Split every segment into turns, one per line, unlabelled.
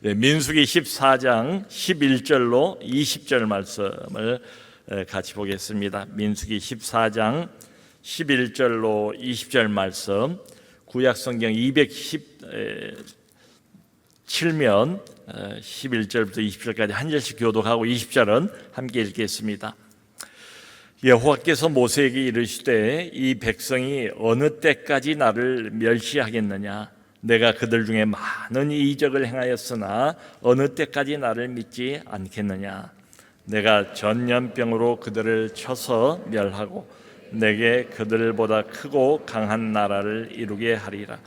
민수기 14장 11절로 20절 말씀을 같이 보겠습니다. 민수기 14장 11절로 20절 말씀, 구약성경 217면 11절부터 20절까지 한 절씩 교독하고 20절은 함께 읽겠습니다. 여호와께서 모세에게 이르시되 이 백성이 어느 때까지 나를 멸시하겠느냐? 내가 그들 중에 많은 이적을 행하였으나 어느 때까지 나를 믿지 않겠느냐? 내가 전염병으로 그들을 쳐서 멸하고 내게 그들보다 크고 강한 나라를 이루게 하리라.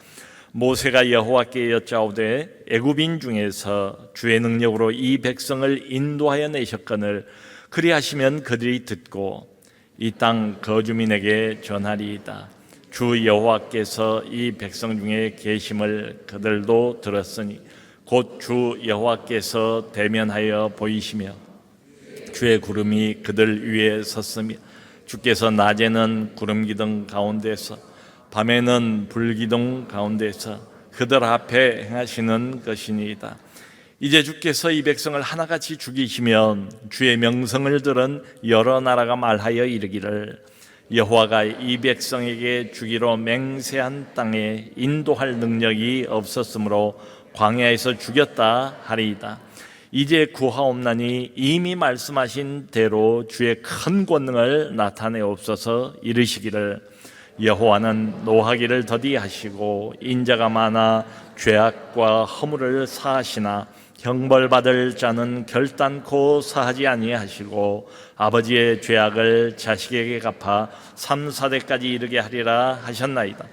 모세가 여호와께 여짜오되 애굽인 중에서 주의 능력으로 이 백성을 인도하여 내셨거늘 그리하시면 그들이 듣고 이 땅 거주민에게 전하리이다. 주 여호와께서 이 백성 중에 계심을 그들도 들었으니 곧 주 여호와께서 대면하여 보이시며 주의 구름이 그들 위에 섰으며 주께서 낮에는 구름 기둥 가운데서 밤에는 불 기둥 가운데서 그들 앞에 행하시는 것이니이다. 이제 주께서 이 백성을 하나같이 죽이시면 주의 명성을 들은 여러 나라가 말하여 이르기를 여호와가 이 백성에게 주기로 맹세한 땅에 인도할 능력이 없었으므로 광야에서 죽였다 하리이다. 이제 구하옵나니 이미 말씀하신 대로 주의 큰 권능을 나타내옵소서. 이르시기를 여호와는 노하기를 더디하시고 인자가 많아 죄악과 허물을 사하시나 형벌받을 자는 결단코 사하지 아니하시고 아버지의 죄악을 자식에게 갚아 3, 4대까지 이르게 하리라 하셨나이다.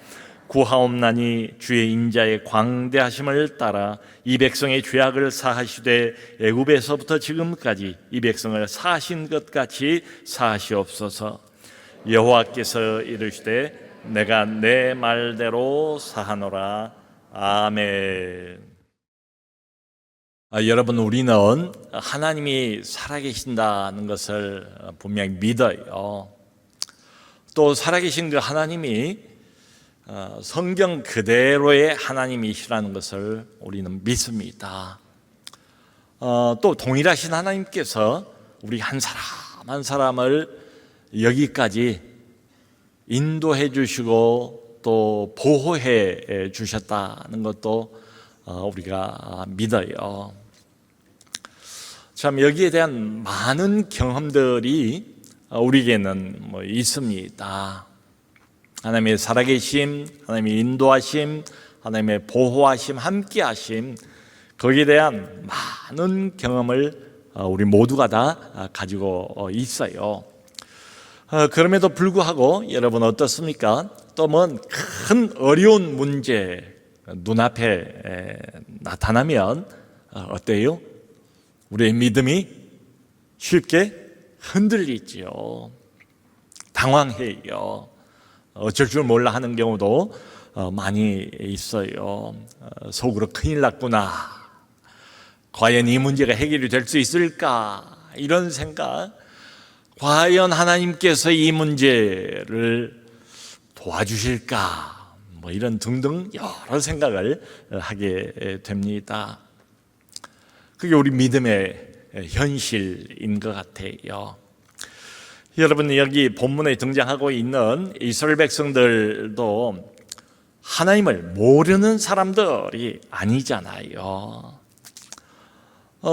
구하옵나니 주의 인자의 광대하심을 따라 이 백성의 죄악을 사하시되 애굽에서부터 지금까지 이 백성을 사하신 것 같이 사하시옵소서. 여호와께서 이르시되 내가 내 말대로 사하노라. 아멘. 여러분, 우리는 하나님이 살아계신다는 것을 분명히 믿어요. 또 살아계신 그 하나님이 성경 그대로의 하나님이시라는 것을 우리는 믿습니다. 또 동일하신 하나님께서 우리 한 사람 한 사람을 여기까지 인도해 주시고 또 보호해 주셨다는 것도 우리가 믿어요. 참, 여기에 대한 많은 경험들이 우리에게는 있습니다. 하나님의 살아계심, 하나님의 인도하심, 하나님의 보호하심, 함께하심, 거기에 대한 많은 경험을 우리 모두가 다 가지고 있어요. 그럼에도 불구하고 여러분 어떻습니까? 또 큰 어려운 문제 눈앞에 나타나면 어때요? 우리의 믿음이 쉽게 흔들리지요. 당황해요. 어쩔 줄 몰라 하는 경우도 많이 있어요. 속으로 큰일 났구나. 과연 이 문제가 해결이 될 수 있을까? 이런 생각. 과연 하나님께서 이 문제를 도와주실까? 이런 등등 여러 생각을 하게 됩니다. 그게 우리 믿음의 현실인 것 같아요. 여러분, 여기 본문에 등장하고 있는 이스라엘 백성들도 하나님을 모르는 사람들이 아니잖아요.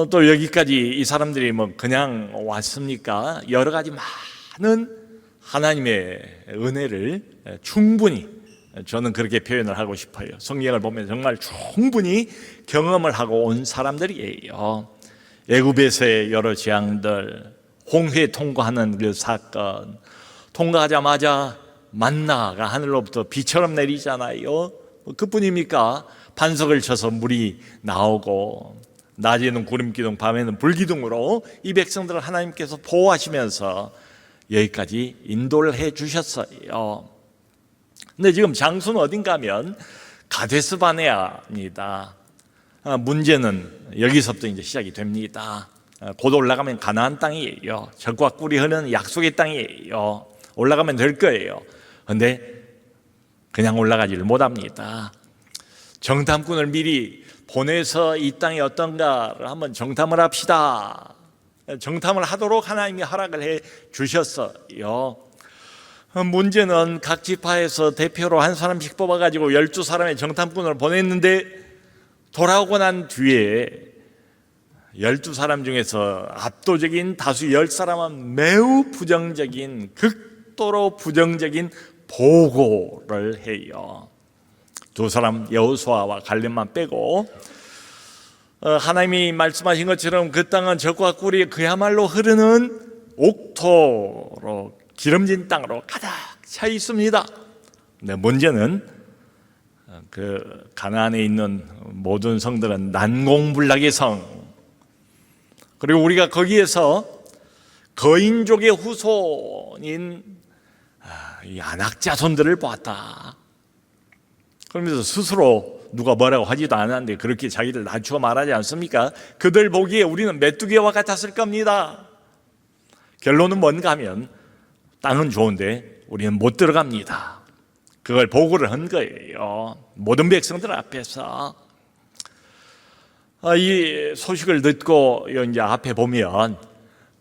또 여기까지 이 사람들이 그냥 왔습니까? 여러 가지 많은 하나님의 은혜를 충분히, 저는 그렇게 표현을 하고 싶어요. 성경을 보면 정말 충분히 경험을 하고 온 사람들이에요. 애굽에서의 여러 재앙들, 홍해 통과하는 그 사건, 통과하자마자 만나가 하늘로부터 비처럼 내리잖아요. 그뿐입니까? 반석을 쳐서 물이 나오고 낮에는 구름기둥, 밤에는 불기둥으로 이 백성들을 하나님께서 보호하시면서 여기까지 인도를 해 주셨어요. 근데 지금 장소는 어딘가 하면 가데스 바네아입니다. 문제는 여기서부터 이제 시작이 됩니다. 곧 올라가면 가나안 땅이에요. 젖과 꿀이 흐르는 약속의 땅이에요. 올라가면 될 거예요. 그런데 그냥 올라가지를 못합니다. 정탐꾼을 미리 보내서 이 땅이 어떤가를 한번 정탐을 합시다. 정탐을 하도록 하나님이 허락을 해 주셨어요. 문제는 각 지파에서 대표로 한 사람씩 뽑아가지고 12사람의 정탐꾼을 보냈는데 돌아오고 난 뒤에 12사람 중에서 압도적인 다수 10사람은 매우 부정적인, 극도로 부정적인 보고를 해요. 두 사람 여호수아와 갈렙만 빼고 하나님이 말씀하신 것처럼 그 땅은 젖과 꿀이 그야말로 흐르는 옥토로 기름진 땅으로 가득 차 있습니다. 근데 문제는 그 가나안에 있는 모든 성들은 난공불락의 성, 그리고 우리가 거기에서 거인족의 후손인 이 안악 자손들을 보았다. 그러면서 스스로 누가 뭐라고 하지도 않았는데 그렇게 자기를 낮추어 말하지 않습니까? 그들 보기에 우리는 메뚜기와 같았을 겁니다. 결론은 뭔가 하면 땅은 좋은데 우리는 못 들어갑니다. 그걸 보고를 한 거예요. 모든 백성들 앞에서. 이 소식을 듣고 이제 앞에 보면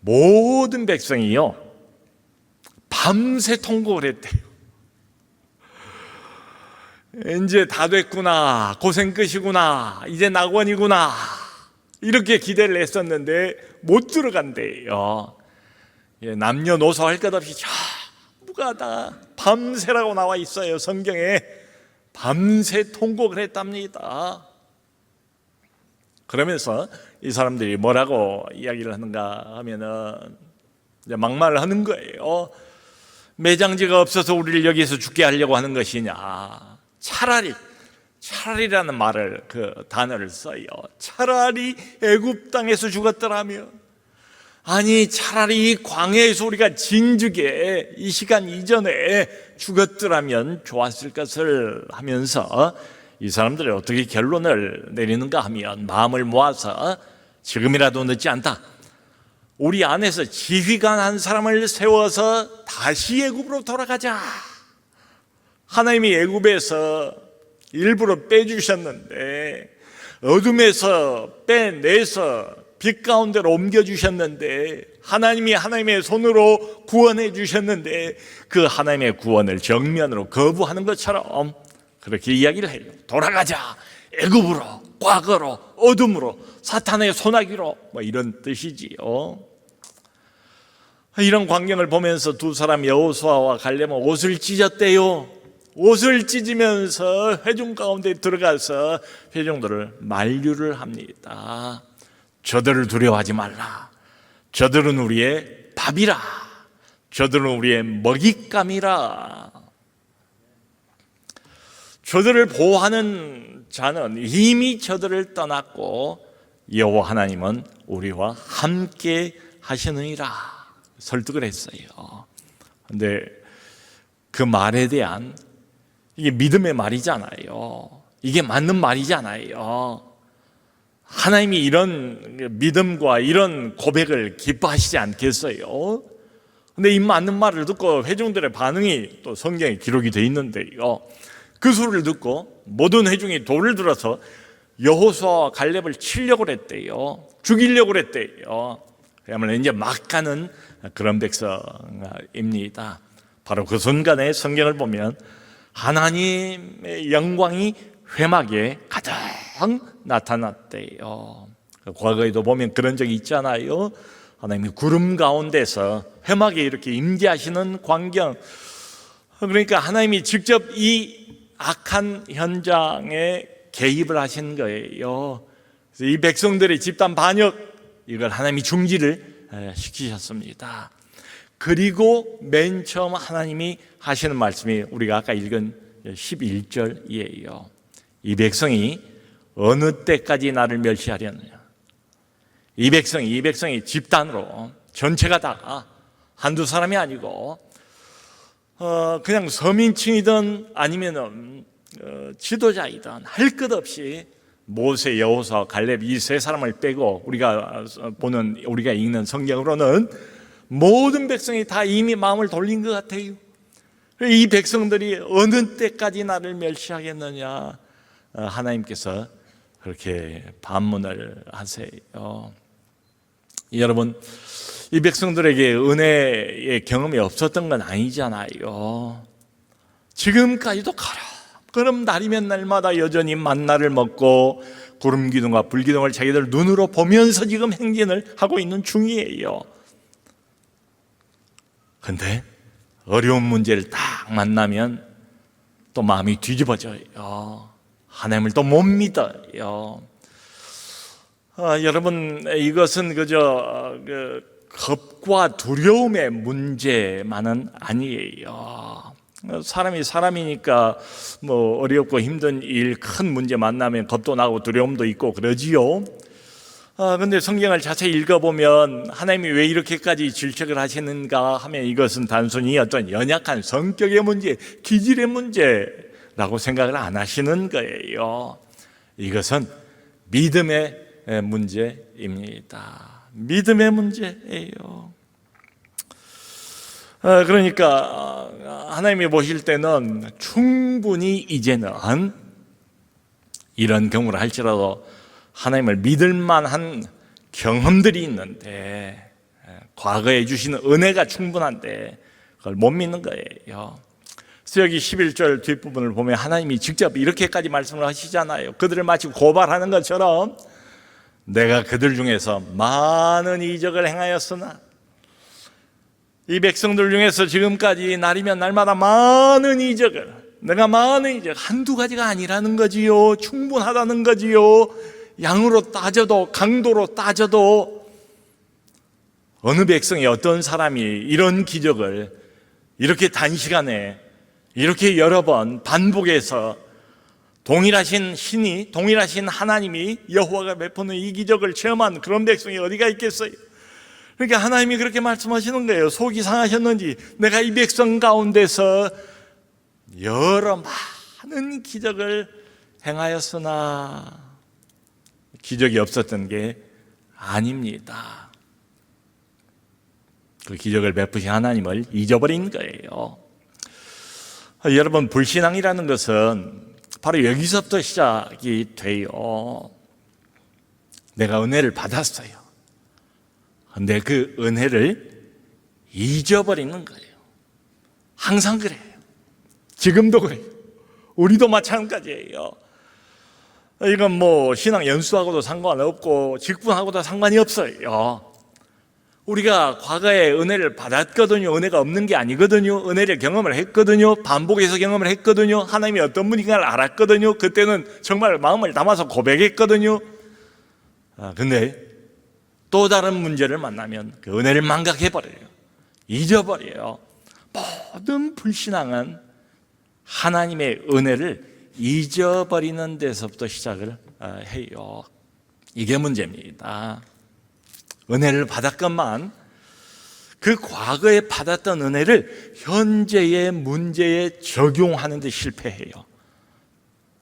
모든 백성이요 밤새 통곡을 했대요. 이제 다 됐구나, 고생 끝이구나, 이제 낙원이구나, 이렇게 기대를 했었는데 못 들어간대요. 남녀노소 할 것 없이 전부가 다 밤새라고 나와 있어요. 성경에 밤새 통곡을 했답니다. 그러면서 이 사람들이 뭐라고 이야기를 하는가 하면은 이제 막말을 하는 거예요. 매장지가 없어서 우리를 여기서 죽게 하려고 하는 것이냐. 차라리라는 말을, 그 단어를 써요. 차라리 애굽 땅에서 죽었더라면, 아니 차라리 이 광야에서 우리가 진즉에 이 시간 이전에 죽었더라면 좋았을 것을 하면서 이 사람들이 어떻게 결론을 내리는가 하면 마음을 모아서 지금이라도 늦지 않다. 우리 안에서 지휘관 한 사람을 세워서 다시 애굽으로 돌아가자. 하나님이 애굽에서 일부러 빼주셨는데, 어둠에서 빼내서 빛 가운데로 옮겨주셨는데, 하나님이 하나님의 손으로 구원해 주셨는데 그 하나님의 구원을 정면으로 거부하는 것처럼 그렇게 이야기를 해요. 돌아가자, 애굽으로, 과거로, 어둠으로, 사탄의 소나기로, 뭐 이런 뜻이지요. 이런 광경을 보면서 두 사람 여호수아와 갈렙은 옷을 찢었대요. 옷을 찢으면서 회중 가운데 들어가서 회중들을 만류를 합니다. 저들을 두려워하지 말라. 저들은 우리의 밥이라. 저들은 우리의 먹잇감이라. 저들을 보호하는 자는 이미 저들을 떠났고 여호와 하나님은 우리와 함께 하시느니라 설득을 했어요. 그런데 그 말에 대한, 이게 믿음의 말이잖아요. 이게 맞는 말이잖아요. 하나님이 이런 믿음과 이런 고백을 기뻐하시지 않겠어요? 근데 이 맞는 말을 듣고 회중들의 반응이 또 성경에 기록이 되어 있는데요. 그 소리를 듣고 모든 회중이 돌을 들어서 여호수아와 갈렙을 치려고 했대요. 죽이려고 했대요. 그야말로 이제 막 가는 그런 백성입니다. 바로 그 순간에 성경을 보면 하나님의 영광이 회막에 가득 나타났대요. 과거에도 보면 그런 적이 있잖아요. 하나님이 구름 가운데서 회막에 이렇게 임재하시는 광경. 그러니까 하나님이 직접 이 악한 현장에 개입을 하신 거예요. 그래서 이 백성들의 집단 반역, 이걸 하나님이 중지를 시키셨습니다. 그리고 맨 처음 하나님이 하시는 말씀이 우리가 아까 읽은 11절이에요. 이 백성이 어느 때까지 나를 멸시하려느냐. 이 백성이 집단으로 전체가 다 한두 사람이 아니고 그냥 서민층이든 아니면은 지도자이든 할 것 없이 모세, 여호수아, 갈렙 이 세 사람을 빼고 우리가 읽는 성경으로는 모든 백성이 다 이미 마음을 돌린 것 같아요. 이 백성들이 어느 때까지 나를 멸시하겠느냐. 하나님께서 그렇게 반문을 하세요. 여러분, 이 백성들에게 은혜의 경험이 없었던 건 아니잖아요. 지금까지도 그럼 날이면 날마다 여전히 만나를 먹고 구름 기둥과 불 기둥을 자기들 눈으로 보면서 지금 행진을 하고 있는 중이에요. 근데 어려운 문제를 딱 만나면 또 마음이 뒤집어져요. 하나님을 또 못 믿어요. 여러분, 이것은 그저 겁과 두려움의 문제만은 아니에요. 사람이 사람이니까 뭐 어렵고 힘든 일, 큰 문제 만나면 겁도 나고 두려움도 있고 그러지요. 근데 성경을 자세히 읽어보면 하나님이 왜 이렇게까지 질책을 하시는가 하면 이것은 단순히 어떤 연약한 성격의 문제, 기질의 문제라고 생각을 안 하시는 거예요. 이것은 믿음의 문제입니다. 믿음의 문제예요. 그러니까 하나님이 보실 때는 충분히 이제는 이런 경우를 할지라도 하나님을 믿을 만한 경험들이 있는데, 과거에 주시는 은혜가 충분한데 그걸 못 믿는 거예요. 그래서 여기 11절 뒷부분을 보면 하나님이 직접 이렇게까지 말씀을 하시잖아요. 그들을 마치 고발하는 것처럼 내가 그들 중에서 많은 이적을 행하였으나, 이 백성들 중에서 지금까지 날이면 날마다 많은 이적을, 내가 많은 이적, 한두 가지가 아니라는 거지요. 충분하다는 거지요. 양으로 따져도, 강도로 따져도 어느 백성이, 어떤 사람이 이런 기적을 이렇게 단시간에 이렇게 여러 번 반복해서 동일하신 신이, 동일하신 하나님이, 여호와가 베푸는 이 기적을 체험한 그런 백성이 어디가 있겠어요? 그러니까 하나님이 그렇게 말씀하시는 거예요. 속이 상하셨는지 내가 이 백성 가운데서 여러 많은 기적을 행하였으나, 기적이 없었던 게 아닙니다. 그 기적을 베푸신 하나님을 잊어버린 거예요. 여러분, 불신앙이라는 것은 바로 여기서부터 시작이 돼요. 내가 은혜를 받았어요. 근데 그 은혜를 잊어버리는 거예요. 항상 그래요. 지금도 그래요. 우리도 마찬가지예요. 이건 뭐 신앙 연수하고도 상관없고 직분하고도 상관이 없어요. 우리가 과거에 은혜를 받았거든요. 은혜가 없는 게 아니거든요. 은혜를 경험을 했거든요. 반복해서 경험을 했거든요. 하나님이 어떤 분인가를 알았거든요. 그때는 정말 마음을 담아서 고백했거든요. 근데 또 다른 문제를 만나면 그 은혜를 망각해버려요. 잊어버려요. 모든 불신앙은 하나님의 은혜를 잊어버리는 데서부터 시작을 해요. 이게 문제입니다. 은혜를 받았건만 그 과거에 받았던 은혜를 현재의 문제에 적용하는 데 실패해요.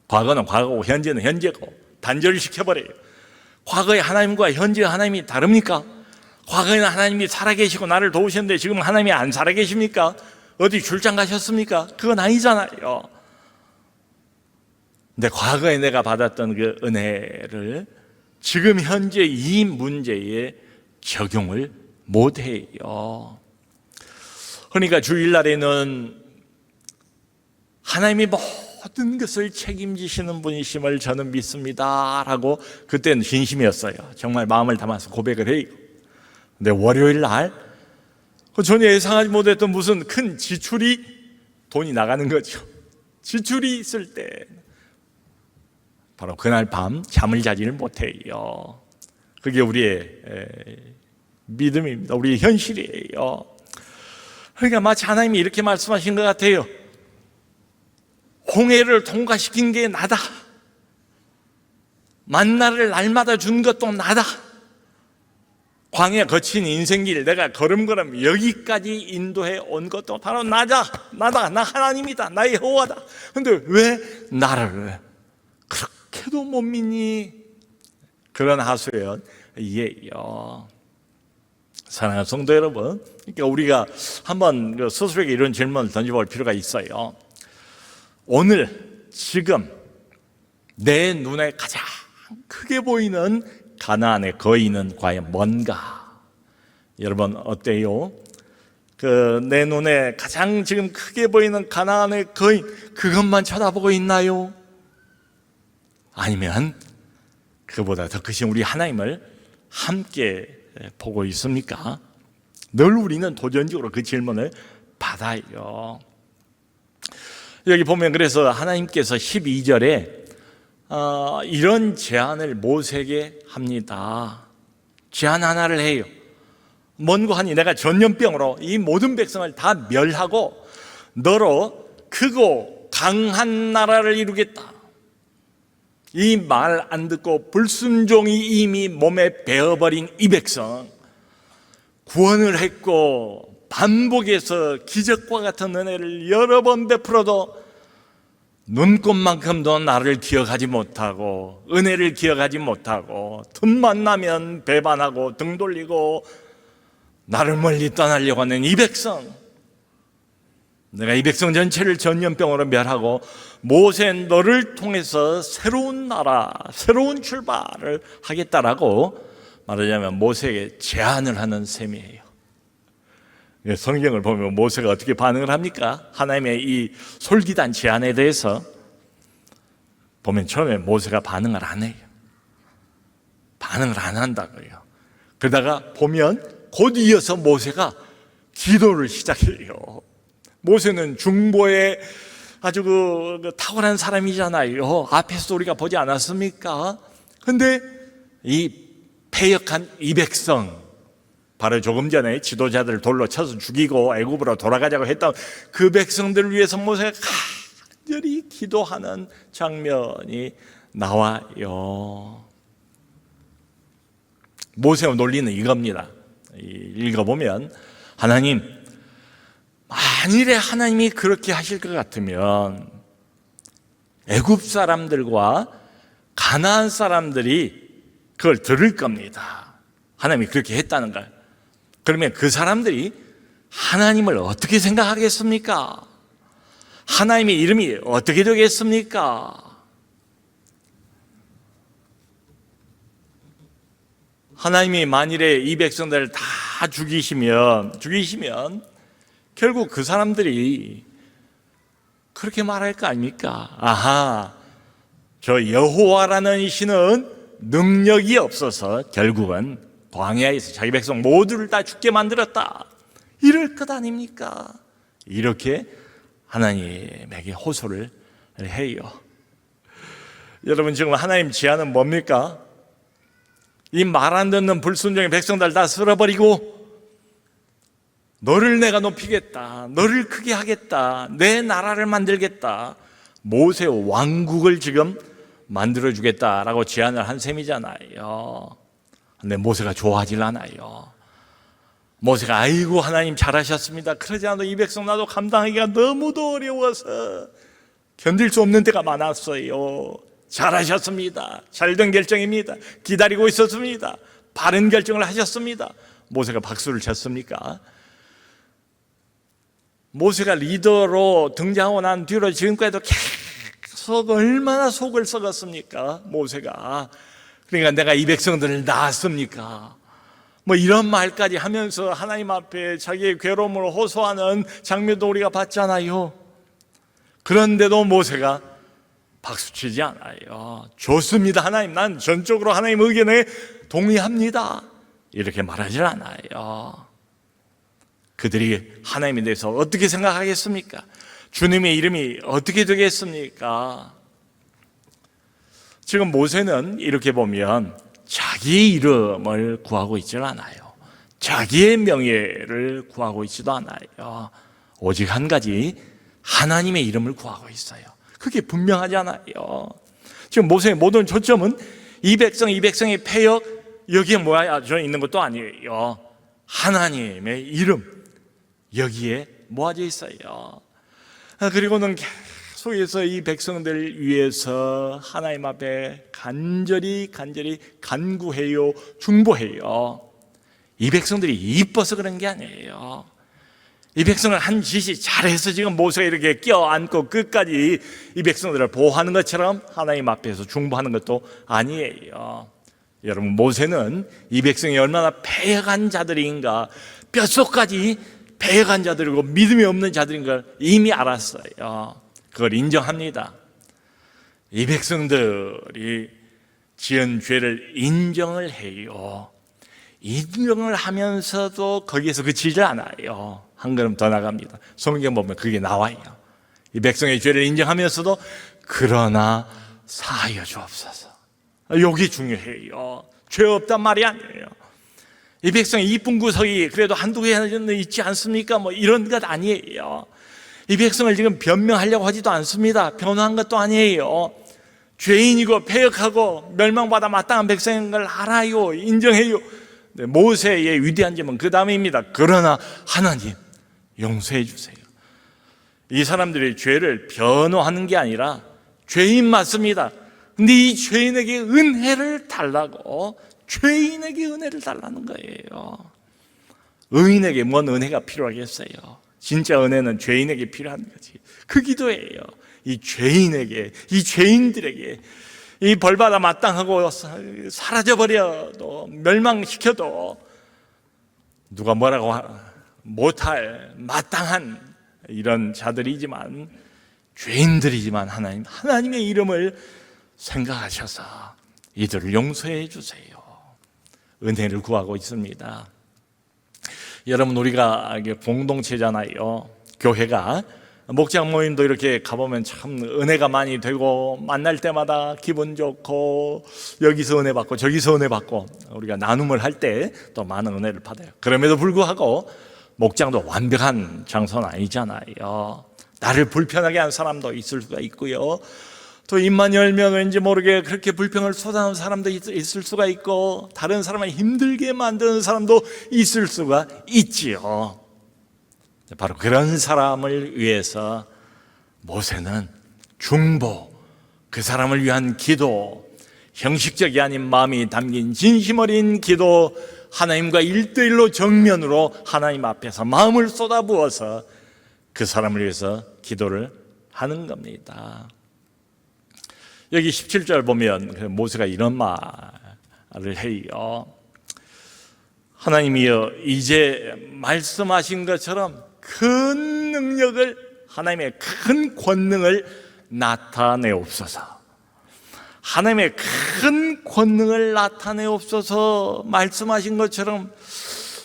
과거는 과거고 현재는 현재고 단절을 시켜버려요. 과거의 하나님과 현재의 하나님이 다릅니까? 과거에는 하나님이 살아계시고 나를 도우셨는데 지금 하나님이 안 살아계십니까? 어디 출장 가셨습니까? 그건 아니잖아요. 근데 과거에 내가 받았던 그 은혜를 지금 현재 이 문제에 적용을 못해요. 그러니까 주일날에는 하나님이 모든 것을 책임지시는 분이심을 저는 믿습니다 라고 그때는 진심이었어요. 정말 마음을 담아서 고백을 해요. 근데 월요일날 전혀 예상하지 못했던 무슨 큰 지출이, 돈이 나가는 거죠. 지출이 있을 때 바로 그날 밤 잠을 자지를 못해요. 그게 우리의 믿음입니다. 우리의 현실이에요. 그러니까 마치 하나님이 이렇게 말씀하신 것 같아요. 홍해를 통과시킨 게 나다. 만나를 날마다 준 것도 나다. 광야 거친 인생길 내가 걸음걸음 여기까지 인도해 온 것도 바로 나다. 나 하나님이다. 나의 여호와다. 근데 왜 나를 그렇게도 못 믿니? 그런 하소연이에요. 사랑하는 성도 여러분, 그러니까 우리가 한번 스스로에게 이런 질문을 던져볼 필요가 있어요. 오늘, 지금 내 눈에 가장 크게 보이는 가나안의 거인은 과연 뭔가? 여러분 어때요? 내 눈에 가장 지금 크게 보이는 가나안의 거인, 그것만 쳐다보고 있나요? 아니면 그보다 더 크신 우리 하나님을 함께 보고 있습니까? 늘 우리는 도전적으로 그 질문을 받아요. 여기 보면 그래서 하나님께서 12절에 이런 제안을 모세에게 합니다. 제안 하나를 해요. 뭔고 하니 내가 전염병으로 이 모든 백성을 다 멸하고 너로 크고 강한 나라를 이루겠다. 이 말 안 듣고 불순종이 이미 몸에 배어버린 이 백성, 구원을 했고 반복해서 기적과 같은 은혜를 여러 번 베풀어도 눈꼽만큼도 나를 기억하지 못하고 은혜를 기억하지 못하고 틈만 나면 배반하고 등 돌리고 나를 멀리 떠나려고 하는 이 백성, 내가 이 백성 전체를 전염병으로 멸하고 모세 너를 통해서 새로운 나라, 새로운 출발을 하겠다라고 말하자면 모세에게 제안을 하는 셈이에요. 성경을 보면 모세가 어떻게 반응을 합니까? 하나님의 이 솔깃한 제안에 대해서 보면 처음에 모세가 반응을 안 해요. 반응을 안 한다고요. 그러다가 보면 곧 이어서 모세가 기도를 시작해요. 모세는 중보에 아주 탁월한 사람이잖아요. 앞에서 우리가 보지 않았습니까? 근데 이 패역한 이 백성, 바로 조금 전에 지도자들을 돌로 쳐서 죽이고 애굽으로 돌아가자고 했던 그 백성들을 위해서 모세가 간절히 기도하는 장면이 나와요. 모세의 논리는 이겁니다. 읽어보면 하나님, 만일에 하나님이 그렇게 하실 것 같으면 애굽 사람들과 가나안 사람들이 그걸 들을 겁니다. 하나님이 그렇게 했다는 걸. 그러면 그 사람들이 하나님을 어떻게 생각하겠습니까? 하나님의 이름이 어떻게 되겠습니까? 하나님이 만일에 이 백성들을 다 죽이시면 결국 그 사람들이 그렇게 말할 거 아닙니까? 아하, 저 여호와라는 신은 능력이 없어서 결국은 광야에서 자기 백성 모두를 다 죽게 만들었다, 이럴 것 아닙니까? 이렇게 하나님에게 호소를 해요. 여러분, 지금 하나님 제안은 뭡니까? 이 말 안 듣는 불순종의 백성들 다 쓸어버리고 너를 내가 높이겠다, 너를 크게 하겠다, 내 나라를 만들겠다, 모세의 왕국을 지금 만들어주겠다라고 제안을 한 셈이잖아요. 근데 모세가 좋아하질 않아요. 모세가 아이고 하나님 잘하셨습니다, 그러지 않아도 이 백성 나도 감당하기가 너무도 어려워서 견딜 수 없는 때가 많았어요. 잘하셨습니다, 잘된 결정입니다, 기다리고 있었습니다, 바른 결정을 하셨습니다. 모세가 박수를 쳤습니까? 모세가 리더로 등장하고 난 뒤로 지금까지도 계속 얼마나 속을 썩었습니까? 모세가. 그러니까 내가 이 백성들을 낳았습니까? 뭐 이런 말까지 하면서 하나님 앞에 자기의 괴로움을 호소하는 장면도 우리가 봤잖아요. 그런데도 모세가 박수치지 않아요. 좋습니다 하나님, 난 전적으로 하나님 의견에 동의합니다, 이렇게 말하지 않아요. 그들이 하나님에 대해서 어떻게 생각하겠습니까? 주님의 이름이 어떻게 되겠습니까? 지금 모세는 이렇게 보면 자기의 이름을 구하고 있지는 않아요. 자기의 명예를 구하고 있지도 않아요. 오직 한 가지, 하나님의 이름을 구하고 있어요. 그게 분명하잖아요. 지금 모세의 모든 초점은 이 백성의 패역, 여기에 모아져 있는 것도 아니에요. 하나님의 이름, 여기에 모아져 있어요. 그리고는 계속해서 이 백성들 위해서 하나님 앞에 간절히 간구해요, 중보해요. 이 백성들이 이뻐서 그런 게 아니에요. 이 백성을 한 짓이 잘해서 지금 모세가 이렇게 껴안고 끝까지 이 백성들을 보호하는 것처럼 하나님 앞에서 중보하는 것도 아니에요. 여러분, 모세는 이 백성이 얼마나 패역한 자들인가, 뼛속까지 패역한 자들이고 믿음이 없는 자들인 걸 이미 알았어요. 그걸 인정합니다. 이 백성들이 지은 죄를 인정을 해요. 인정을 하면서도 거기에서 그치질 않아요. 한 걸음 더 나갑니다. 성경 보면 그게 나와요. 이 백성의 죄를 인정하면서도 그러나 사하여 주옵소서. 여기 중요해요. 죄 없단 말이 아니에요. 이 백성의 이쁜 구석이 그래도 한두 개는 있지 않습니까? 뭐 이런 것 아니에요. 이 백성을 지금 변명하려고 하지도 않습니다. 변호한 것도 아니에요. 죄인이고 패역하고 멸망받아 마땅한 백성인 걸 알아요. 인정해요. 모세의 위대한 점은 그 다음입니다. 그러나 하나님 용서해 주세요. 이 사람들이 죄를 변호하는 게 아니라 죄인 맞습니다. 근데 이 죄인에게 은혜를 달라고, 죄인에게 은혜를 달라는 거예요. 의인에게 뭔 은혜가 필요하겠어요? 진짜 은혜는 죄인에게 필요한 거지. 그 기도예요. 이 죄인에게, 이 죄인들에게 이 벌받아 마땅하고 사라져버려도 멸망시켜도 누가 뭐라고 못할 마땅한 이런 자들이지만, 죄인들이지만 하나님의 이름을 생각하셔서 이들을 용서해 주세요. 은혜를 구하고 있습니다. 여러분, 우리가 공동체잖아요. 교회가 목장 모임도 이렇게 가보면 참 은혜가 많이 되고, 만날 때마다 기분 좋고, 여기서 은혜 받고 저기서 은혜 받고, 우리가 나눔을 할 때 또 많은 은혜를 받아요. 그럼에도 불구하고 목장도 완벽한 장소는 아니잖아요. 나를 불편하게 한 사람도 있을 수가 있고요, 또 입만 열면 왠지 모르게 그렇게 불평을 쏟아내는 사람도 있을 수가 있고, 다른 사람을 힘들게 만드는 사람도 있을 수가 있지요. 바로 그런 사람을 위해서 모세는 중보, 그 사람을 위한 기도, 형식적이 아닌 마음이 담긴 진심 어린 기도, 하나님과 1:1로 정면으로 하나님 앞에서 마음을 쏟아부어서 그 사람을 위해서 기도를 하는 겁니다. 여기 17절 보면 모세가 이런 말을 해요. 하나님이여, 이제 말씀하신 것처럼 큰 능력을, 하나님의 큰 권능을 나타내옵소서. 하나님의 큰 권능을 나타내옵소서 말씀하신 것처럼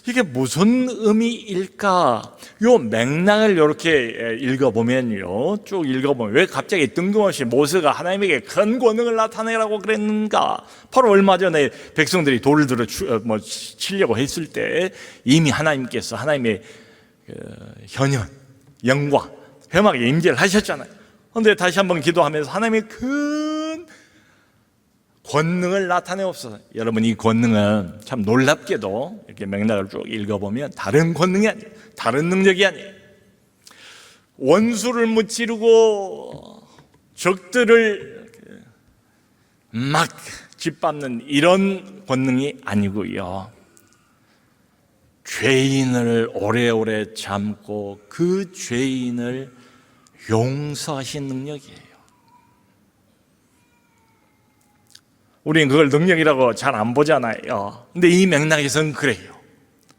이게 무슨 의미일까? 요 맥락을 이렇게 읽어보면요, 쭉 읽어보면 왜 갑자기 뜬금없이 모세가 하나님에게 큰 권능을 나타내라고 그랬는가? 바로 얼마 전에 백성들이 돌을 들어 치려고 했을 때 이미 하나님께서 하나님의 현현, 영광, 회막에 임재를 하셨잖아요. 그런데 다시 한번 기도하면서 하나님의 큰 권능을 나타내옵소서. 여러분, 이 권능은 참 놀랍게도 이렇게 맥락을 쭉 읽어보면 다른 권능이 아니에요. 다른 능력이 아니에요. 원수를 무찌르고 적들을 막 짓밟는 이런 권능이 아니고요, 죄인을 오래오래 참고 그 죄인을 용서하신 능력이에요. 우리는 그걸 능력이라고 잘 안 보잖아요. 근데 이 맥락에서는 그래요.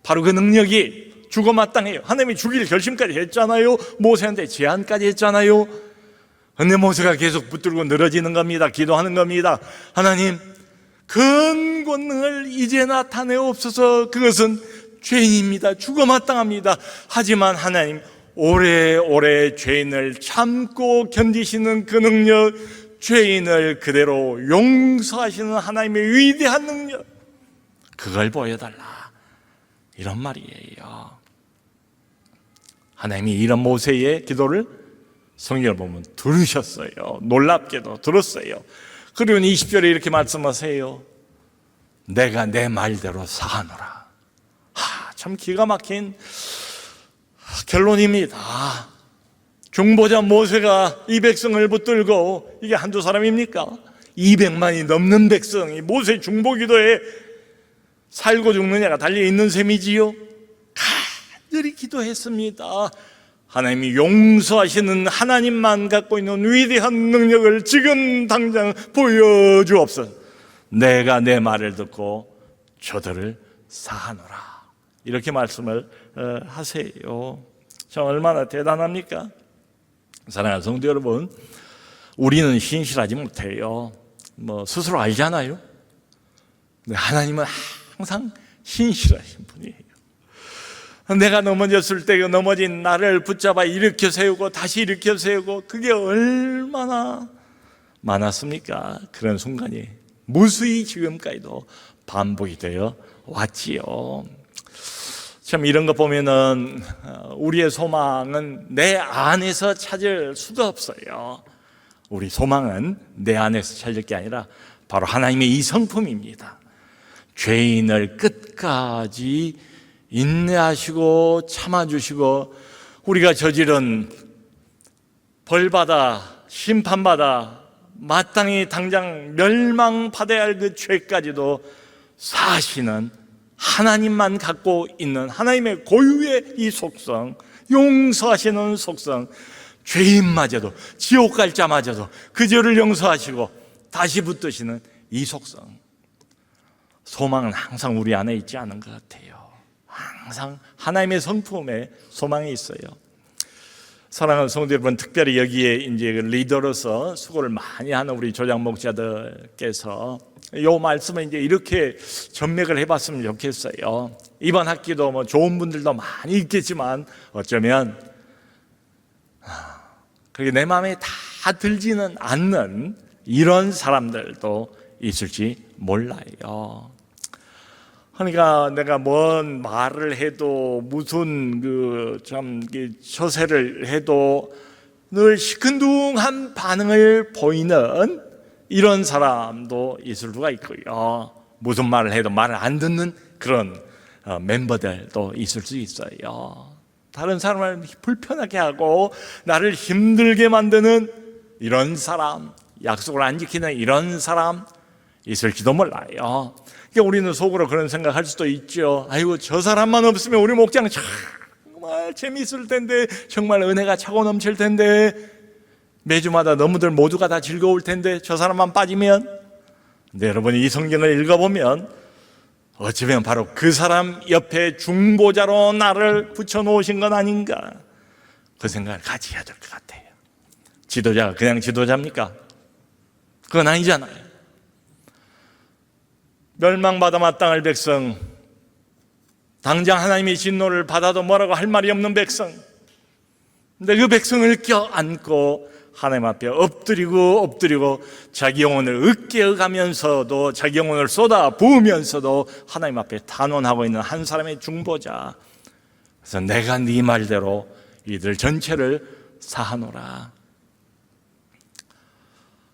바로 그 능력이 죽어 마땅해요. 하나님이 죽일 결심까지 했잖아요. 모세한테 제안까지 했잖아요. 근데 모세가 계속 붙들고 늘어지는 겁니다. 기도하는 겁니다. 하나님, 큰 권능을 이제 나타내옵소서. 그것은 죄인입니다. 죽어 마땅합니다. 하지만 하나님, 오래오래 죄인을 참고 견디시는 그 능력, 죄인을 그대로 용서하시는 하나님의 위대한 능력, 그걸 보여달라, 이런 말이에요. 하나님이 이런 모세의 기도를 성경을 보면 들으셨어요. 놀랍게도 들었어요. 그리고 20절에 이렇게 말씀하세요. 내가 내 말대로 사하노라. 참 기가 막힌 결론입니다. 중보자 모세가 이 백성을 붙들고, 이게 한두 사람입니까? 200만이 넘는 백성이 모세 중보기도에 살고 죽느냐가 달려있는 셈이지요. 그리 기도했습니다. 하나님이 용서하시는 하나님만 갖고 있는 위대한 능력을 지금 당장 보여주옵소서. 내가 내 말을 듣고 저들을 사하노라. 이렇게 말씀을 하세요. 참 얼마나 대단합니까? 사랑하는 성도 여러분, 우리는 신실하지 못해요. 스스로 알잖아요. 근데 하나님은 항상 신실하신 분이에요. 내가 넘어졌을 때 그 넘어진 나를 붙잡아 일으켜 세우고 다시 일으켜 세우고, 그게 얼마나 많았습니까? 그런 순간이 무수히 지금까지도 반복이 되어 왔지요. 참 이런 거 보면은 우리의 소망은 내 안에서 찾을 수가 없어요. 우리 소망은 내 안에서 찾을 게 아니라 바로 하나님의 이 성품입니다. 죄인을 끝까지 인내하시고 참아주시고, 우리가 저지른 벌받아 심판받아 마땅히 당장 멸망받아야 할 그 죄까지도 사하시는 하나님만 갖고 있는 하나님의 고유의 이 속성, 용서하시는 속성, 죄인마저도, 지옥 갈 자마저도 그 죄를 용서하시고 다시 붙드시는 이 속성, 소망은 항상 우리 안에 있지 않은 것 같아요. 항상 하나님의 성품에 소망이 있어요. 사랑하는 성도 여러분, 특별히 여기에 이제 리더로서 수고를 많이 하는 우리 조장 목자들께서 이 말씀을 이제 이렇게 전맥을 해봤으면 좋겠어요. 이번 학기도 좋은 분들도 많이 있겠지만 어쩌면 그게 내 마음에 다 들지는 않는 이런 사람들도 있을지 몰라요. 그러니까 내가 뭔 말을 해도 무슨 처세를 해도 늘 시큰둥한 반응을 보이는 이런 사람도 있을 수가 있고요. 무슨 말을 해도 말을 안 듣는 그런 멤버들도 있을 수 있어요. 다른 사람을 불편하게 하고 나를 힘들게 만드는 이런 사람, 약속을 안 지키는 이런 사람 있을지도 몰라요. 그러니까 우리는 속으로 그런 생각할 수도 있죠. 아이고, 저 사람만 없으면 우리 목장 정말 재미있을 텐데, 정말 은혜가 차고 넘칠 텐데, 매주마다 너무들 모두가 다 즐거울 텐데, 저 사람만 빠지면. 근데 여러분이 이 성경을 읽어보면 어쩌면 바로 그 사람 옆에 중보자로 나를 붙여놓으신 건 아닌가, 그 생각을 가져야 될 것 같아요. 지도자가 그냥 지도자입니까? 그건 아니잖아요. 멸망받아 마땅할 백성, 당장 하나님의 진노를 받아도 뭐라고 할 말이 없는 백성, 근데 그 백성을 껴안고 하나님 앞에 엎드리고 자기 영혼을 으깨어가면서도, 자기 영혼을 쏟아 부으면서도 하나님 앞에 단언하고 있는 한 사람의 중보자. 그래서 내가 네 말대로 이들 전체를 사하노라.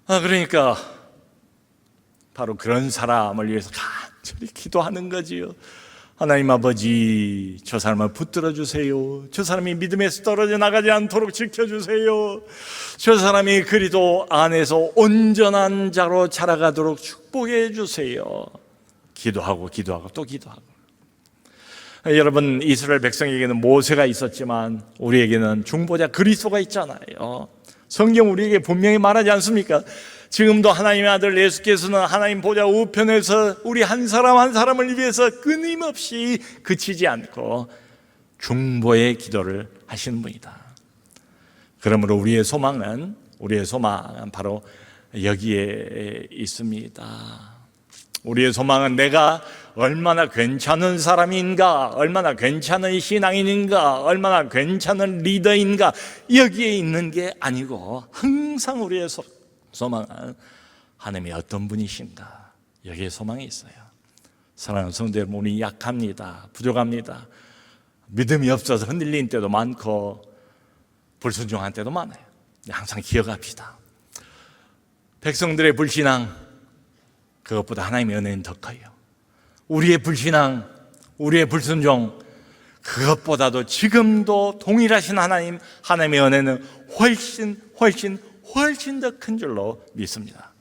그러니까 바로 그런 사람을 위해서 간절히 기도하는 거지요. 하나님 아버지, 저 사람을 붙들어 주세요. 저 사람이 믿음에서 떨어져 나가지 않도록 지켜주세요. 저 사람이 그리도 안에서 온전한 자로 자라가도록 축복해 주세요. 기도하고 또 기도하고. 여러분, 이스라엘 백성에게는 모세가 있었지만 우리에게는 중보자 그리스도가 있잖아요. 성경 우리에게 분명히 말하지 않습니까? 지금도 하나님의 아들 예수께서는 하나님 보좌 우편에서 우리 한 사람 한 사람을 위해서 끊임없이 그치지 않고 중보의 기도를 하시는 분이다. 그러므로 우리의 소망은 바로 여기에 있습니다. 우리의 소망은 내가 얼마나 괜찮은 사람인가, 얼마나 괜찮은 신앙인인가, 얼마나 괜찮은 리더인가, 여기에 있는 게 아니고 항상 우리의 소망은 하나님이 어떤 분이신가, 여기에 소망이 있어요. 사랑하는 성도 여러분, 우리 약합니다. 부족합니다. 믿음이 없어서 흔들린 때도 많고 불순종한 때도 많아요. 항상 기억합시다. 백성들의 불신앙, 그것보다 하나님의 은혜는 더 커요. 우리의 불신앙, 우리의 불순종, 그것보다도 지금도 동일하신 하나님의 은혜는 훨씬 더 큰 줄로 믿습니다.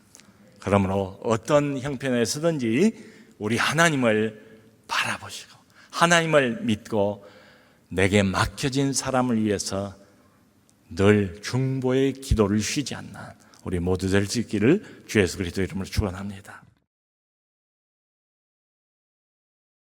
그러므로 어떤 형편에서든지 우리 하나님을 바라보시고 하나님을 믿고 내게 맡겨진 사람을 위해서 늘 중보의 기도를 쉬지 않는 우리 모두 될 수 있기를 주 예수 그리스도 이름으로 축원합니다.